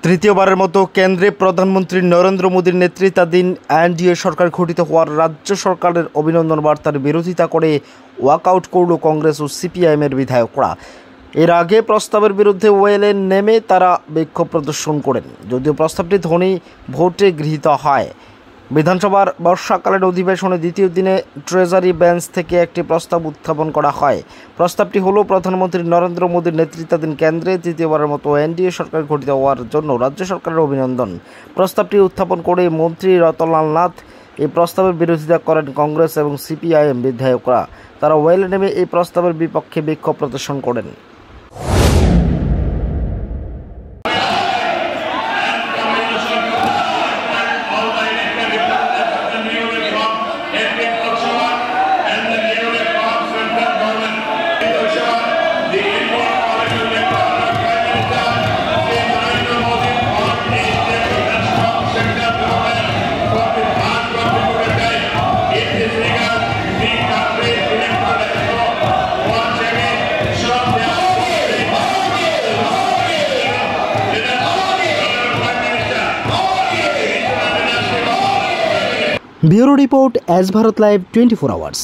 তৃতীয়বারের মতো কেন্দ্রে প্রধানমন্ত্রী নরেন্দ্র মোদীর নেতৃত্বাধীন এনডিএ সরকার গঠিত হওয়ার রাজ্য সরকারের অভিনন্দন বার্তার বিরোধিতা করে ওয়াকআউট করল কংগ্রেস ও সিপিআইএমের বিধায়করা। এর আগে প্রস্তাবের বিরুদ্ধে ওয়েলে নেমে তারা বিক্ষোভ প্রদর্শন করেন, যদিও প্রস্তাবটি ধ্বনি ভোটে গৃহীত হয়। বিধানসভার বর্ষাকালীন অধিবেশনে দ্বিতীয় দিনে ট্রেজারি বেঞ্চ থেকে একটি প্রস্তাব উত্থাপন করা হয়। প্রস্তাবটি হলো প্রধানমন্ত্রী নরেন্দ্র মোদীর নেতৃত্বাধীন কেন্দ্রে তৃতীয়বারের মতো এনডিএ সরকার গঠিত হওয়ার জন্য রাজ্য সরকারের অভিনন্দন। প্রস্তাবটি উত্থাপন করে মন্ত্রী রতনলাল নাথ এই প্রস্তাবের বিরোধিতা করেন কংগ্রেস এবং সিপিআইএম বিধায়করা। তারা ওয়েলে নেমে এই প্রস্তাবের বিপক্ষে বিক্ষোভ প্রদর্শন করেন। Bureau Report, As Bharat Live 24 hours।